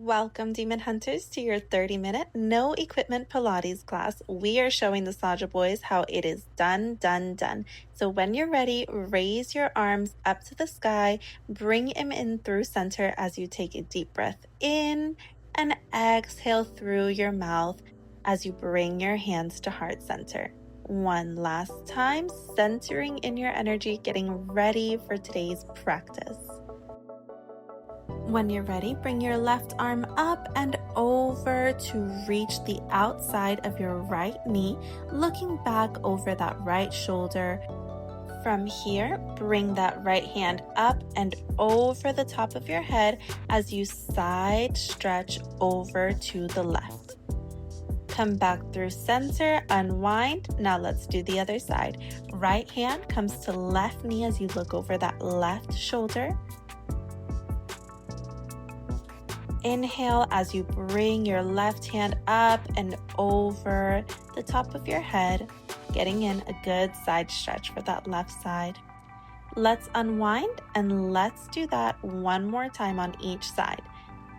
Welcome, Demon Hunters, to your 30-minute no equipment Pilates class. We are showing the Saja boys how it is done. So when you're ready, raise your arms up to the sky, bring them in through center as you take a deep breath in and exhale through your mouth as you bring your hands to heart center. One last time, centering in your energy, getting ready for today's practice. When you're ready, bring your left arm up and over to reach the outside of your right knee, looking back over that right shoulder. From here, bring that right hand up and over the top of your head as you side stretch over to the left. Come back through center, unwind. Now let's do the other side. Right hand comes to left knee as you look over that left shoulder. Inhale as you bring your left hand up and over the top of your head, getting in a good side stretch for that left side. Let's unwind and let's do that one more time on each side.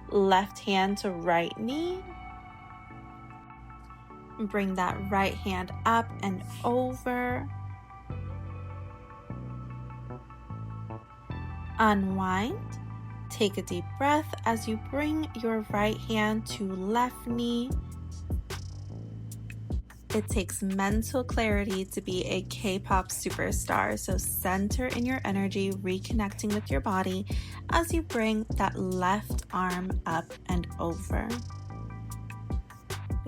Left hand to right knee. Bring that right hand up and over. Unwind. Take a deep breath as you bring your right hand to left knee. It takes mental clarity to be a K-pop superstar, so center in your energy, reconnecting with your body as you bring that left arm up and over.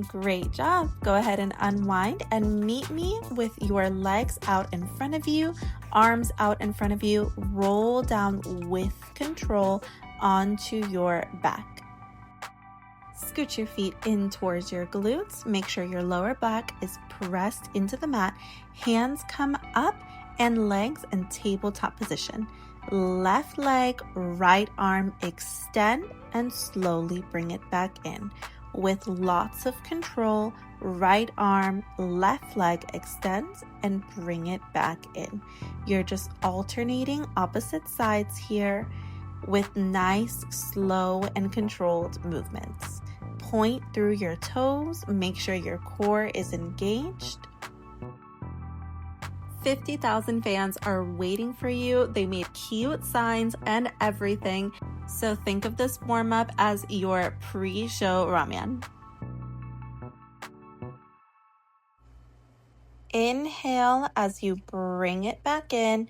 Great job. Go ahead and unwind and meet me with your legs out in front of you, arms out in front of you. Roll down with control onto your back. Scoot your feet in towards your glutes. Make sure your lower back is pressed into the mat. Hands come up and legs in tabletop position. Left leg, right arm extend and slowly bring it back in. With lots of control, right arm, left leg extends and bring it back in. You're just alternating opposite sides here with nice, slow, and controlled movements. Point through your toes, make sure your core is engaged. 50,000 fans are waiting for you. They made cute signs and everything. So think of this warm-up as your pre-show ramen. Inhale as you bring it back in.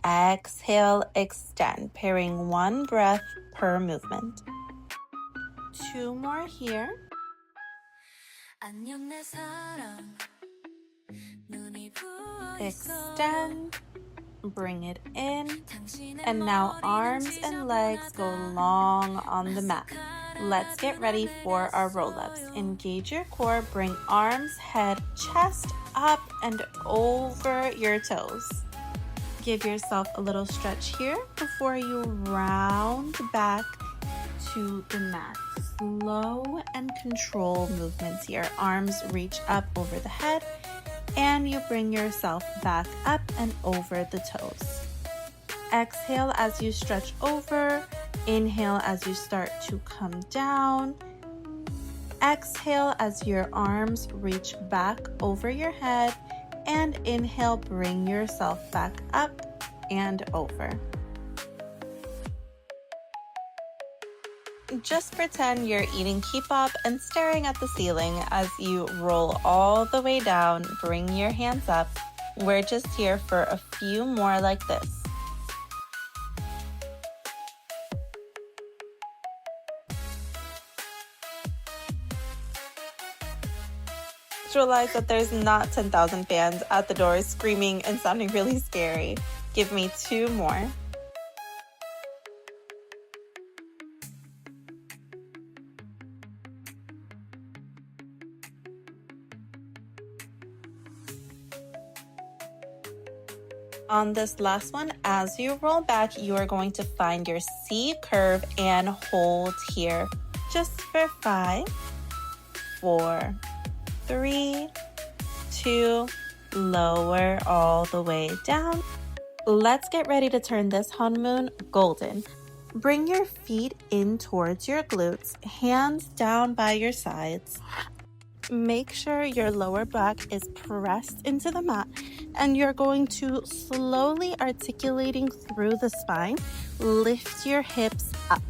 Exhale, extend, pairing one breath per movement. Two more here. Extend, bring it in, and now arms and legs go long on the mat. Let's get ready for our roll-ups. Engage your core, bring arms, head, chest up and over your toes. Give yourself a little stretch here before you round back to the mat. Slow and control movements here. Arms reach up over the head and you bring yourself back up and over the toes. Exhale as you stretch over. Inhale as you start to come down. Exhale as your arms reach back over your head. And inhale, bring yourself back up and over. Just pretend you're eating kimbap and staring at the ceiling as you roll all the way down. Bring your hands up. We're just here for a few more like this. Realize that there's not 10,000 fans at the door screaming and sounding really scary. Give me two more. On this last one, as you roll back, you are going to find your C curve and hold here just for 5, 4, 3, 2, lower all the way down. Let's get ready to turn this honeymoon golden. Bring your feet in towards your glutes, hands down by your sides. Make sure your lower back is pressed into the mat and you're going to slowly articulating through the spine. Lift your hips up.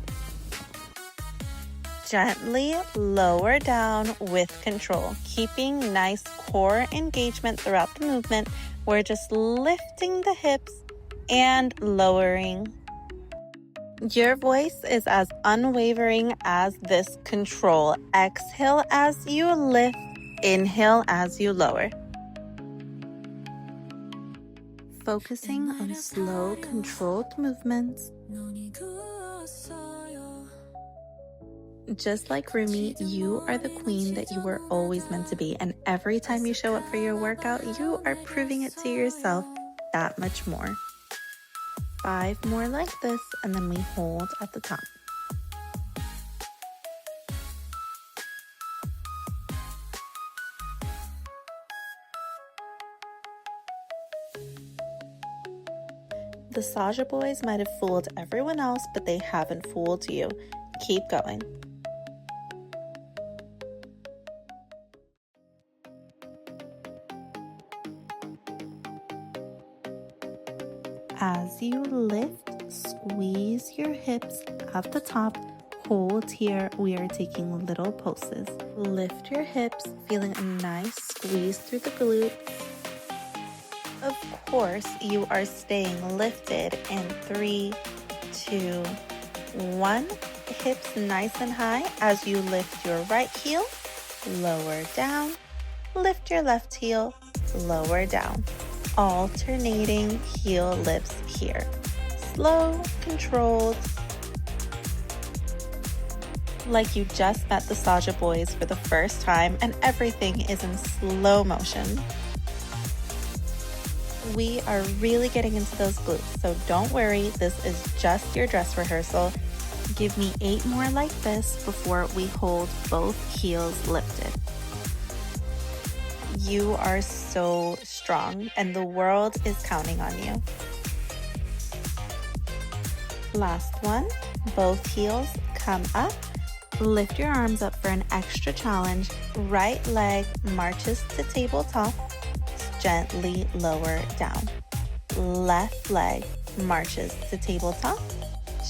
Gently lower down with control, keeping nice core engagement throughout the movement. We're just lifting the hips and lowering. Your voice is as unwavering as this control. Exhale as you lift, inhale as you lower. Focusing on slow, controlled movements. Just like Rumi, you are the queen that you were always meant to be, and every time you show up for your workout, you are proving it to yourself that much more. 5 more like this, and then we hold at the top. The Saja boys might have fooled everyone else, but they haven't fooled you. Keep going. As you lift, squeeze your hips at the top. Hold here. We are taking little pulses. Lift your hips, feeling a nice squeeze through the glutes. Of course, you are staying lifted in 3, 2, 1. Hips nice and high as you lift your right heel, lower down. Lift your left heel, lower down. Alternating heel lifts here. Slow, controlled. Like you just met the Saja boys for the first time and everything is in slow motion. We are really getting into those glutes, so don't worry, this is just your dress rehearsal. Give me 8 more like this before we hold both heels lifted. You are so strong and the world is counting on you. Last one, both heels come up. Lift your arms up for an extra challenge. Right leg marches to tabletop. Gently lower down. Left leg marches to tabletop.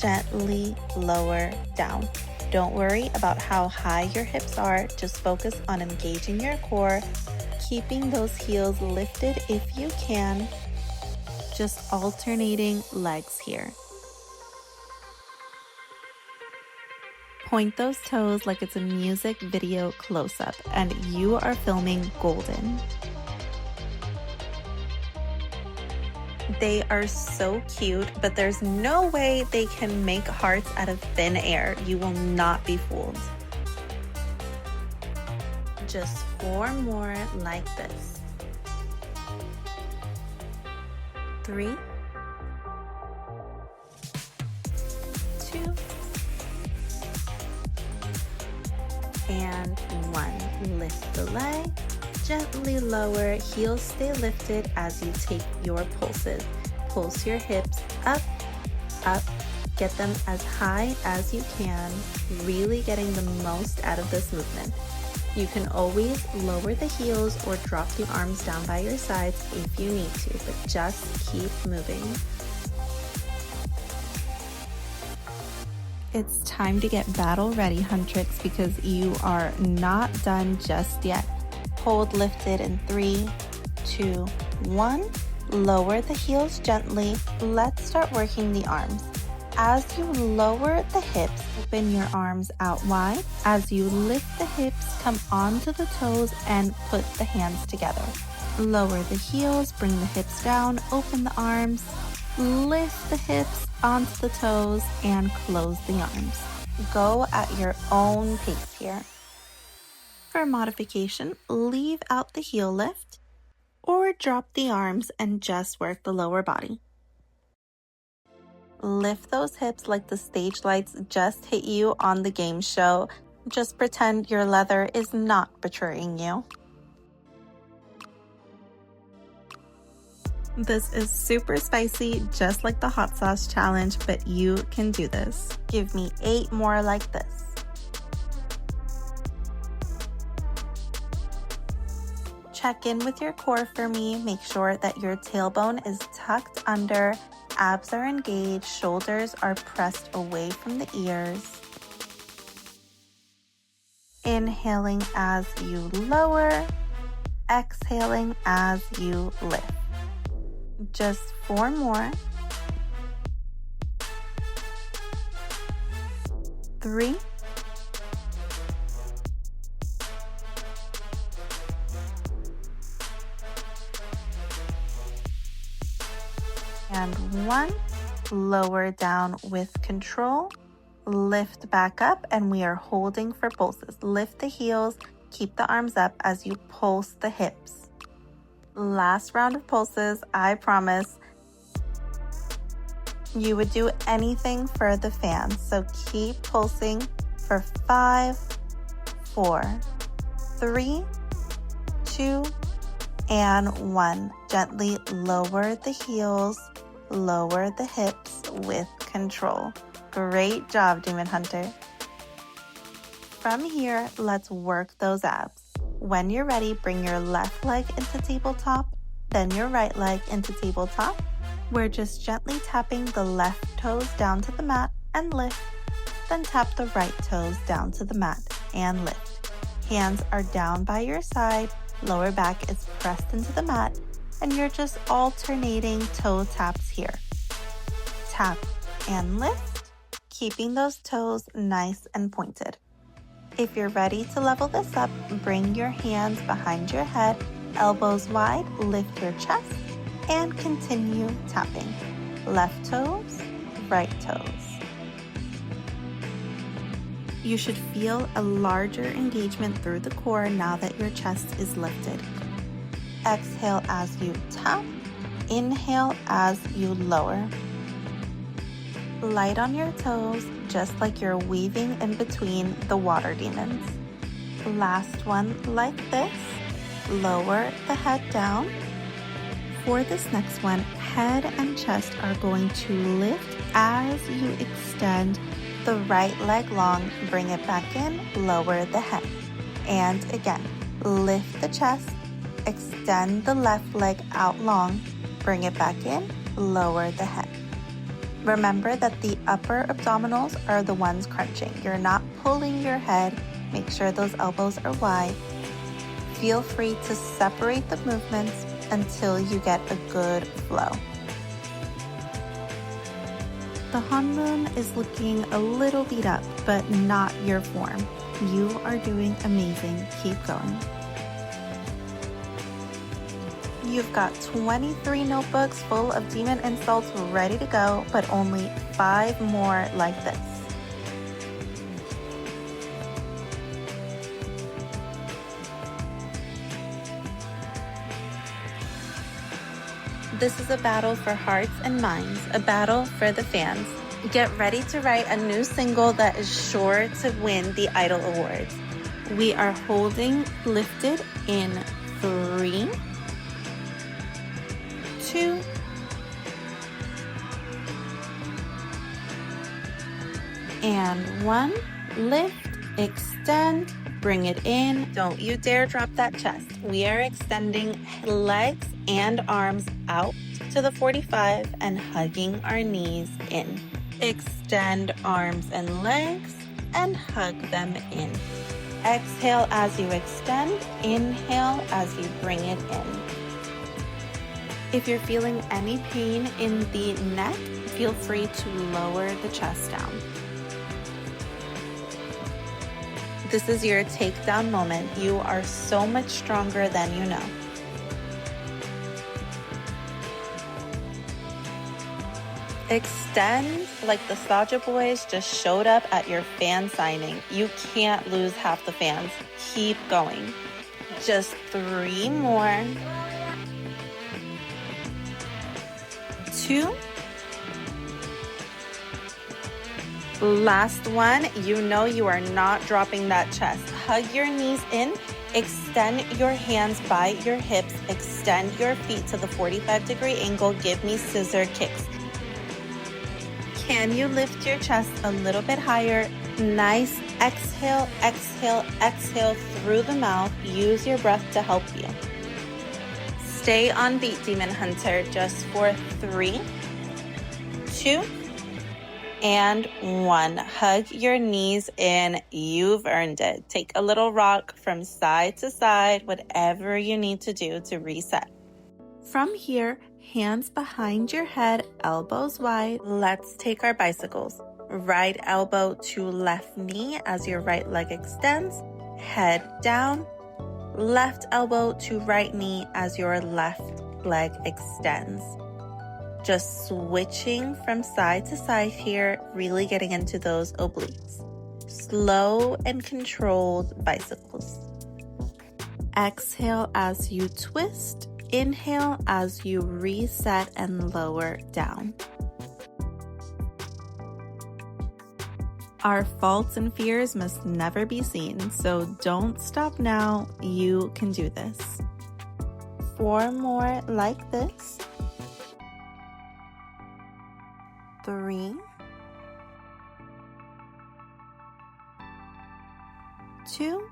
Gently lower down. Don't worry about how high your hips are. Just focus on engaging your core, keeping those heels lifted if you can. Just alternating legs here. Point those toes like it's a music video close-up and you are filming golden. They are so cute, but there's no way they can make hearts out of thin air. You will not be fooled. Just 4 more like this. 3, 2, and 1. Lift the leg. Gently lower, heels stay lifted as you take your pulses. Pulse your hips up, up, get them as high as you can, really getting the most out of this movement. You can always lower the heels or drop the arms down by your sides if you need to, but just keep moving. It's time to get battle ready, Huntrix, because you are not done just yet. Hold lifted in 3, 2, 1. Lower the heels gently. Let's start working the arms. As you lower the hips, open your arms out wide. As you lift the hips, come onto the toes and put the hands together. Lower the heels, bring the hips down, open the arms, lift the hips onto the toes, and close the arms. Go at your own pace here. For modification, leave out the heel lift or drop the arms and just work the lower body. Lift those hips like the stage lights just hit you on the game show. Just pretend your leather is not betraying you. This is super spicy, just like the hot sauce challenge, but you can do this. Give me 8 more like this. Check in with your core for me. Make sure that your tailbone is tucked under, abs are engaged, shoulders are pressed away from the ears. Inhaling as you lower, exhaling as you lift. Just 4 more. 3. And 1. Lower down with control. Lift back up, and we are holding for pulses. Lift the heels, keep the arms up as you pulse the hips. Last round of pulses, I promise. You would do anything for the fans, so keep pulsing for 5, 4, 3, 2, and 1. Gently lower the heels, lower the hips with control. Great job, Demon Hunter. From here, let's work those abs. When you're ready, bring your left leg into tabletop, then your right leg into tabletop. We're just gently tapping the left toes down to the mat and lift, then tap the right toes down to the mat and lift. Hands are down by your side, lower back is pressed into the mat, and you're just alternating toe taps here. Tap and lift, keeping those toes nice and pointed. If you're ready to level this up, bring your hands behind your head, elbows wide, lift your chest, and continue tapping. Left toes, right toes. You should feel a larger engagement through the core now that your chest is lifted. Exhale as you tap, inhale as you lower. Light on your toes, just like you're weaving in between the water demons. Last one like this. Lower the head down. For this next one, head and chest are going to lift as you extend the right leg long. Bring it back in, lower the head. And again, lift the chest, extend the left leg out long, bring it back in, lower the head. Remember that the upper abdominals are the ones crunching. You're not pulling your head. Make sure those elbows are wide. Feel free to separate the movements until you get a good flow. The Hanmoon is looking a little beat up, but not your form. You are doing amazing. Keep going. You've got 23 notebooks full of demon insults ready to go, but only 5 more like this. This is a battle for hearts and minds, a battle for the fans. Get ready to write a new single that is sure to win the Idol Awards. We are holding lifted in 3, 2, and 1. Lift, extend, bring it in. Don't you dare drop that chest. We are extending legs and arms out to the 45 and hugging our knees in. Extend arms and legs and hug them in. Exhale as you extend, inhale as you bring it in. If you're feeling any pain in the neck, feel free to lower the chest down. This is your takedown moment. You are so much stronger than you know. Extend like the Saja boys just showed up at your fan signing. You can't lose half the fans. Keep going. Just 3 more. 2. Last one, you know you are not dropping that chest. Hug your knees in, extend your hands by your hips, extend your feet to the 45-degree angle, give me scissor kicks. Can you lift your chest a little bit higher? Nice. Exhale, exhale, exhale through the mouth. Use your breath to help you. Stay on beat, Demon Hunter, just for 3, 2, and 1. Hug your knees in. You've earned it. Take a little rock from side to side, whatever you need to do to reset. From here, hands behind your head, elbows wide. Let's take our bicycles. Right elbow to left knee as your right leg extends. Head down. Left elbow to right knee as your left leg extends. Just switching from side to side here, really getting into those obliques. Slow and controlled bicycles. Exhale as you twist. Inhale as you reset and lower down. Our faults and fears must never be seen, so don't stop now. You can do this. 4 more like this. 3, 2.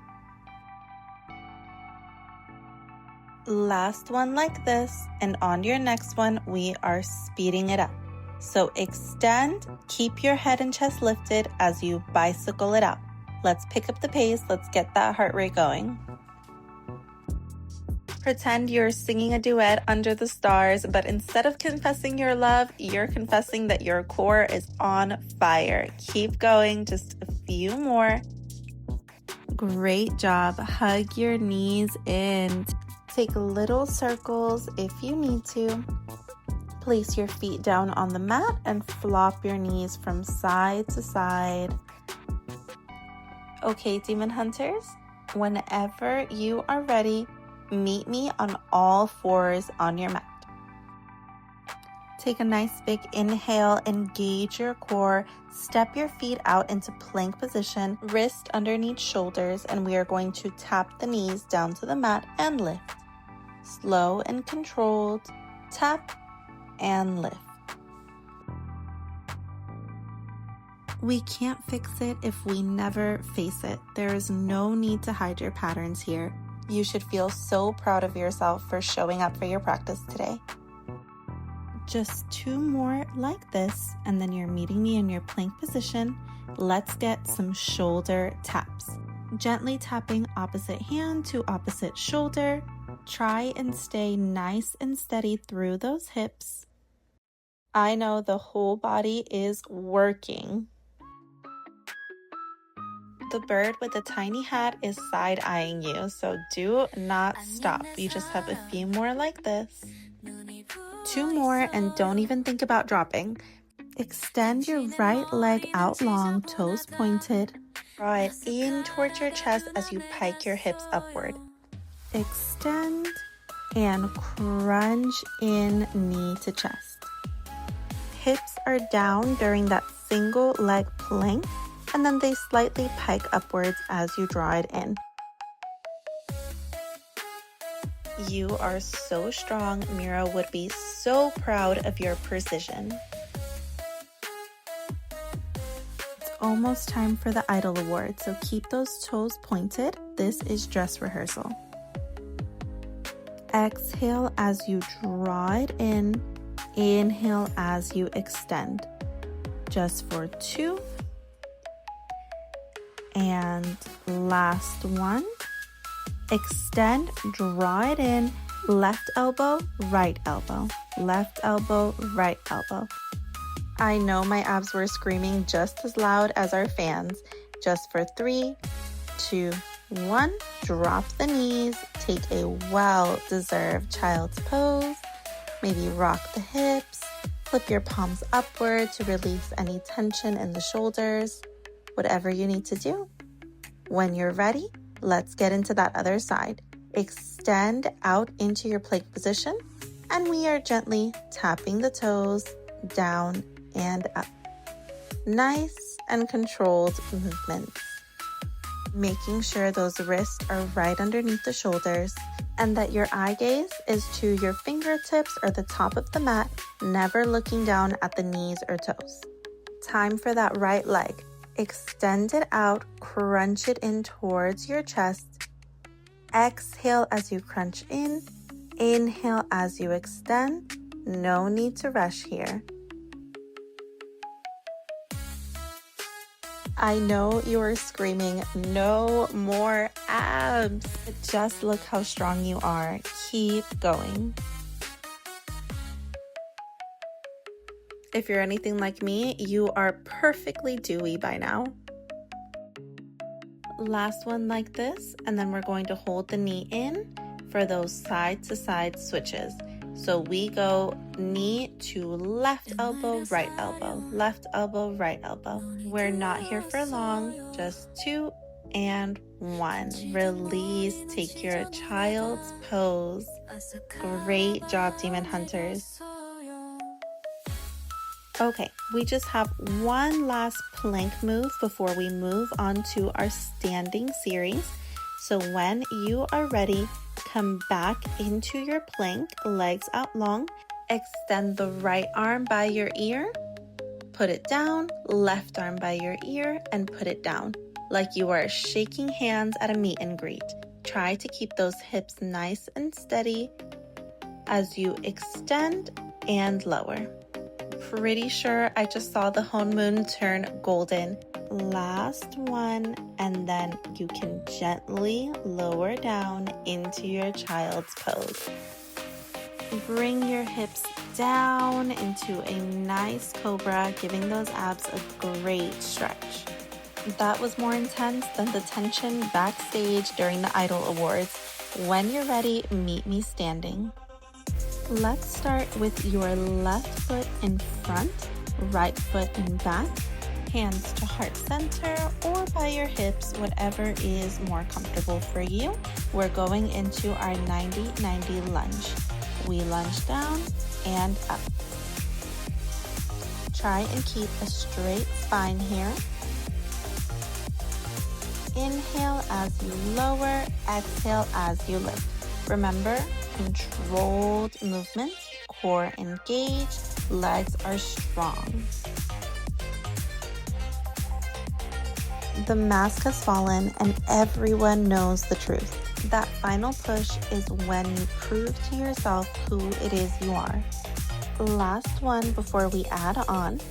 Last one like this, and on your next one, we are speeding it up. So extend, keep your head and chest lifted as you bicycle it out. Let's pick up the pace, let's get that heart rate going. Pretend you're singing a duet under the stars, but instead of confessing your love, you're confessing that your core is on fire. Keep going, just a few more. Great job. Hug your knees in. Take little circles if you need to. Place your feet down on the mat and flop your knees from side to side. Okay, Demon Hunters, whenever you are ready, meet me on all 4s on your mat. Take a nice big inhale, engage your core, step your feet out into plank position, wrist underneath shoulders, and we are going to tap the knees down to the mat and lift. Slow and controlled, tap and lift. We can't fix it if we never face it. There is no need to hide your patterns here. You should feel so proud of yourself for showing up for your practice today. Just 2 more like this, and then you're meeting me in your plank position. Let's get some shoulder taps. Gently tapping opposite hand to opposite shoulder. Try and stay nice and steady through those hips. I know the whole body is working. The bird with the tiny hat is side-eyeing you, so do not stop. You just have a few more like this. 2 more, and don't even think about dropping. Extend your right leg out long, toes pointed. Draw it in towards your chest as you pike your hips upward. Extend and crunch in knee to chest. Hips are down during that single leg plank, and then they slightly pike upwards as you draw it in. You are so strong. Mira would be so proud of your precision. It's almost time for the Idol Award, so keep those toes pointed. This is dress rehearsal. Exhale as you draw it in. Inhale as you extend. Just for 2. And last one. Extend, draw it in, left elbow, right elbow, left elbow, right elbow. I know my abs were screaming just as loud as our fans. Just for 3, 2, 1, drop the knees, take a well-deserved child's pose, maybe rock the hips, flip your palms upward to release any tension in the shoulders, whatever you need to do. When you're ready, let's get into that other side. Extend out into your plank position, and we are gently tapping the toes down and up. Nice and controlled movements. Making sure those wrists are right underneath the shoulders and that your eye gaze is to your fingertips or the top of the mat, never looking down at the knees or toes. Time for that right leg. Extend it out, crunch it in towards your chest. Exhale as you crunch in. Inhale as you extend. No need to rush here. I know you are screaming, no more abs. But just look how strong you are. Keep going. If you're anything like me, you are perfectly dewy by now. Last one like this, and then we're going to hold the knee in for those side to side switches. So we go knee to left elbow, right elbow, left elbow, right elbow. We're not here for long, just 2 and 1. Release, take your child's pose. Great job, Demon Hunters. Okay, we just have one last plank move before we move on to our standing series. So when you are ready, come back into your plank, legs out long, extend the right arm by your ear, put it down, left arm by your ear, and put it down, like you are shaking hands at a meet and greet. Try to keep those hips nice and steady as you extend and lower. Pretty sure I just saw the hone moon turn golden. Last one, and then you can gently lower down into your child's pose. Bring your hips down into a nice cobra, giving those abs a great stretch. That was more intense than the tension backstage during the Idol Awards. When you're ready, meet me standing. Let's start with your left foot in front, right foot in back, hands to heart center or by your hips, whatever is more comfortable for you. We're going into our 90-90 lunge. We lunge down and up. Try and keep a straight spine here. Inhale as you lower, exhale as you lift. Remember, controlled movements, core engaged, legs are strong. The mask has fallen and everyone knows the truth. That final push is when you prove to yourself who it is you are. Last one before we add on.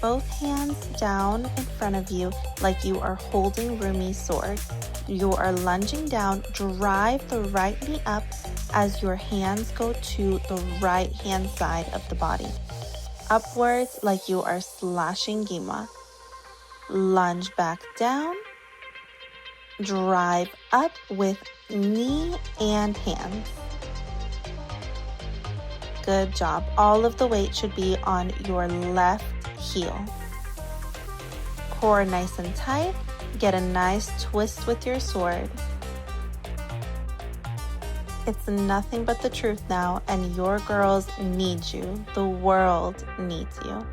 Both hands down in front of you like you are holding Rumi's sword. You are lunging down, drive the right knee up as your hands go to the right hand side of the body. Upwards like you are slashing Gima. Lunge back down, drive up with knee and hands. Good job. All of the weight should be on your left heel. Core nice and tight. Get a nice twist with your sword. It's nothing but the truth now, and your girls need you. The world needs you.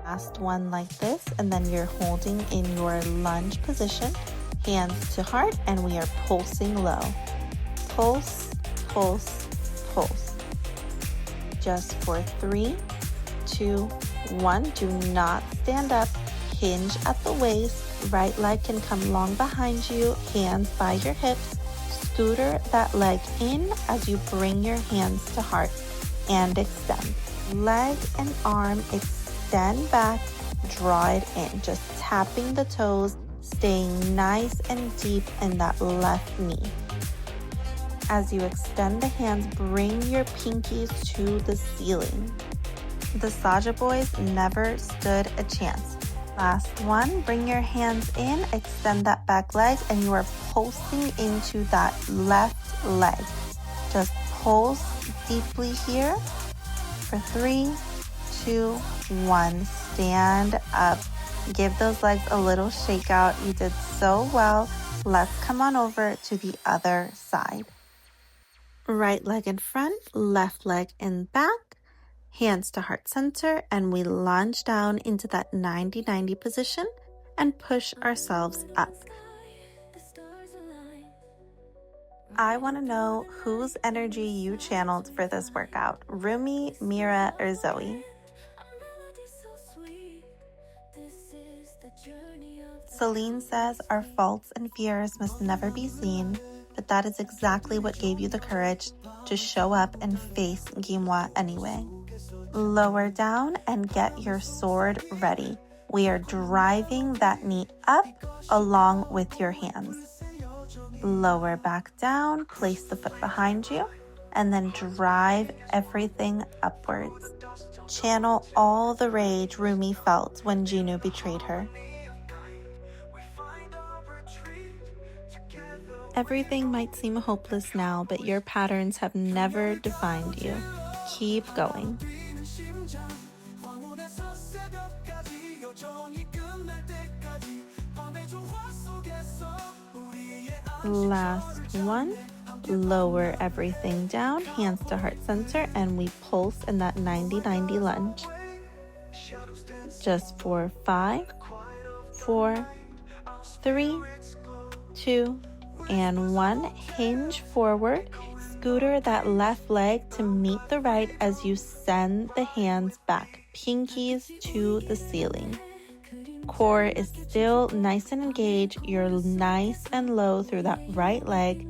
Last one like this, and then you're holding in your lunge position, hands to heart, and we are pulsing low. Pulse, pulse, pulse. Just for 3, 2, 1. Do not stand up. Hinge at the waist. Right leg can come long behind you. Hands by your hips. Scooter that leg in as you bring your hands to heart and extend. Leg and arm extend back. Draw it in. Just tapping the toes. Staying nice and deep in that left knee. As you extend the hands, bring your pinkies to the ceiling. The Saja boys never stood a chance. Last one, bring your hands in, extend that back leg, and you are pulsing into that left leg. Just pulse deeply here for 3, 2, 1. Stand up. Give those legs a little shake out. You did so well. Let's come on over to the other side. Right leg in front, left leg in back. Hands to heart center, and we lunge down into that 90-90 position. and push ourselves up. I want to know whose energy you channeled for this workout, Rumi, Mira, or Zoe. Celine says our faults and fears must never be seen, but that is exactly what gave you the courage to show up and face Gimwa anyway. Lower down and get your sword ready. We are driving that knee up along with your hands. Lower back down, place the foot behind you, and then drive everything upwards. Channel all the rage Rumi felt when Jinu betrayed her. Everything might seem hopeless now, but your patterns have never defined you. Keep going. Last one. Lower everything down, hands to heart center, and we pulse in that 90-90 lunge. Just for 5, 4, 3, 2, and 1. Hinge forward. Scooter that left leg to meet the right as you send the hands back, pinkies to the ceiling. Core is still nice and engaged. You're nice and low through that right leg.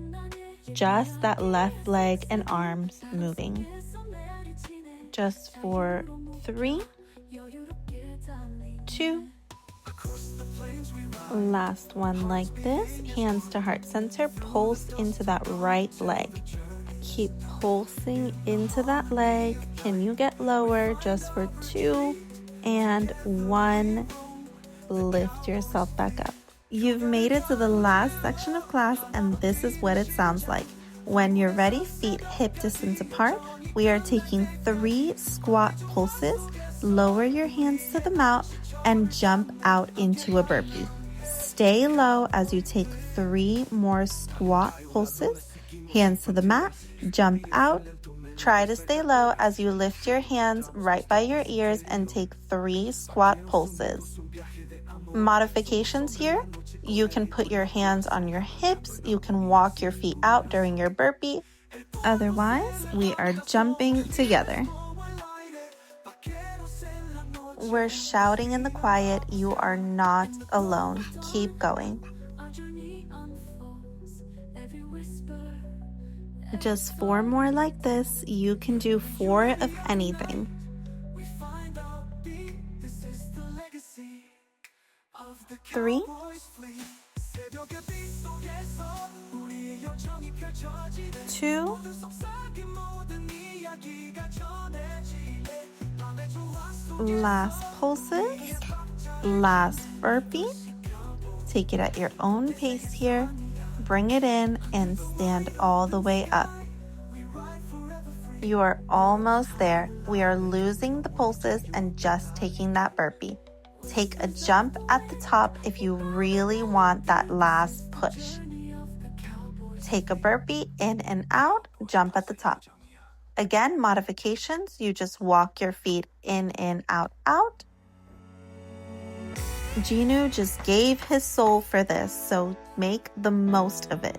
Just that left leg and arms moving. Just for 3, 2, last one like this. Hands to heart center. Pulse into that right leg. Keep pulsing into that leg. Can you get lower? Just for 2 and 1. Lift yourself back up. You've made it to the last section of class, and this is what it sounds like. When you're ready, feet hip distance apart, we are taking 3 squat pulses. Lower your hands to the mat and jump out into a burpee. Stay low as you take 3 more squat pulses. Hands to the mat, jump out. Try to stay low as you lift your hands right by your ears and take 3 squat pulses. Modifications here. You can put your hands on your hips. You can walk your feet out during your burpee. Otherwise, we are jumping together. We're shouting in the quiet. You are not alone. Keep going. Just 4 more like this. You can do 4 of anything. 3, 2, last pulses, last burpee. Take it at your own pace here. Bring it in and stand all the way up. You are almost there. We are losing the pulses and just taking that burpee. Take a jump at the top if you really want that last push. Take a burpee in and out, jump at the top. Again, modifications, you just walk your feet in, out, out. Jinu just gave his soul for this, so make the most of it.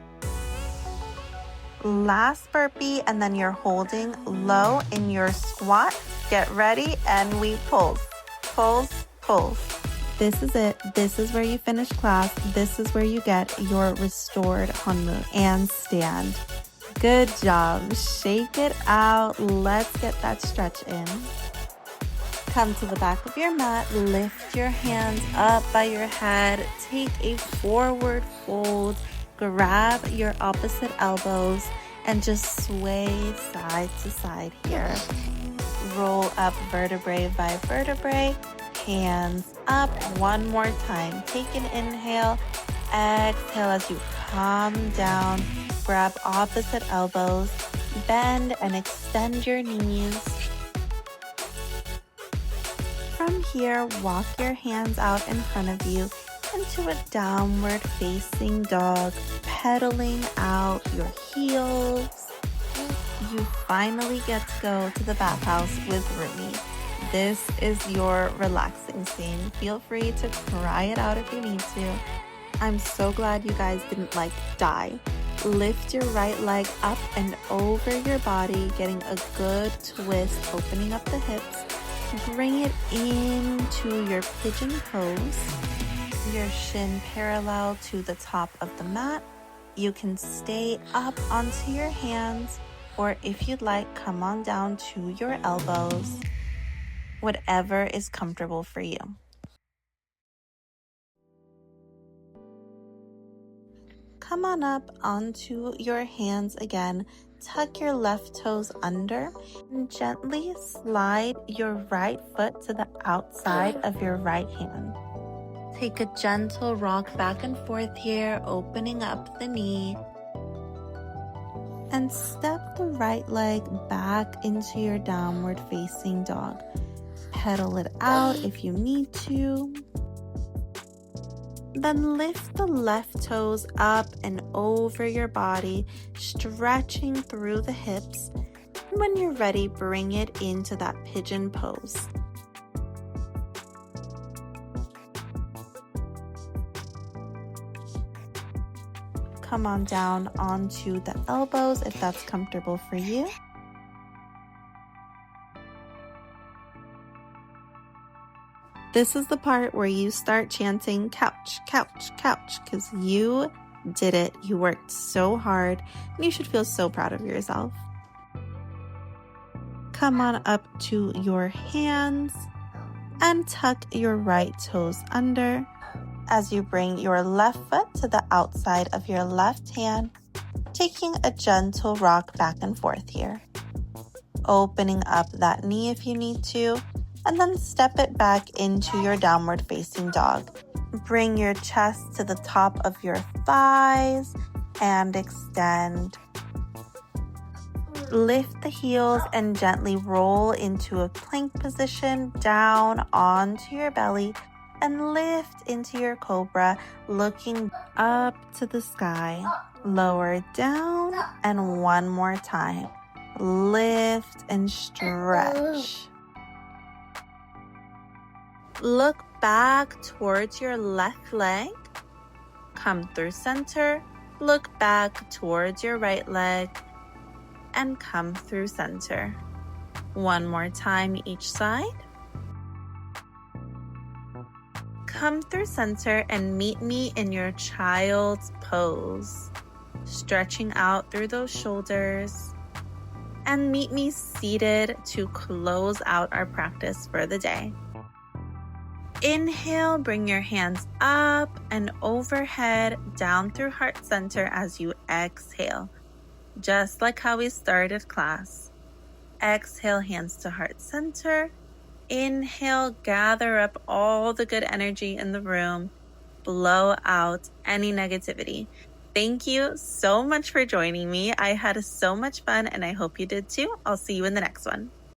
Last burpee, and then you're holding low in your squat. Get ready, and we pulse, pulse, pulse. This is it. This is where you finish class. This is where you get your restored Hanmu and stand. Good job. Shake it out. Let's get that stretch in. Come to the back of your mat. Lift your hands up by your head. Take a forward fold. Grab your opposite elbows and just sway side to side here. Roll up vertebrae by vertebrae. Hands up. One more time. Take an inhale. Exhale as you calm down. Grab opposite elbows. Bend and extend your knees. From here, walk your hands out in front of you into a downward facing dog, pedaling out your heels. You finally get to go to the bathhouse with Rumi. this is your relaxing scene. Feel free to cry it out if you need to. I'm so glad you guys didn't die. Lift your right leg up and over your body, getting a good twist, opening up the hips. Bring it into your pigeon pose. Your shin parallel to the top of the mat. You can stay up onto your hands, or if you'd like, come on down to your elbows. Whatever is comfortable for you. Come on up onto your hands again. Tuck your left toes under and gently slide your right foot to the outside of your right hand. Take a gentle rock back and forth here, opening up the knee. And step the right leg back into your downward facing dog. Pedal it out if you need to. Then lift the left toes up and over your body, stretching through the hips. When you're ready, bring it into that pigeon pose. Come on down onto the elbows if that's comfortable for you. This is the part where you start chanting couch, couch, couch, because you did it. You worked so hard and you should feel so proud of yourself. Come on up to your hands and tuck your right toes under as you bring your left foot to the outside of your left hand, taking a gentle rock back and forth here. Opening up that knee if you need to, and then step it back into your downward facing dog. Bring your chest to the top of your thighs and extend. Lift the heels and gently roll into a plank position down onto your belly and lift into your cobra, looking up to the sky. Lower down and one more time. Lift and stretch. Look back towards your left leg. Come through center. Look back towards your right leg. And come through center. One more time each side. Come through center and meet me in your child's pose. Stretching out through those shoulders. And meet me seated to close out our practice for the day. Inhale, bring your hands up and overhead, down through heart center as you exhale. Just like how we started class. Exhale, hands to heart center. Inhale, gather up all the good energy in the room. Blow out any negativity. Thank you so much for joining me. I had so much fun and I hope you did too. I'll see you in the next one.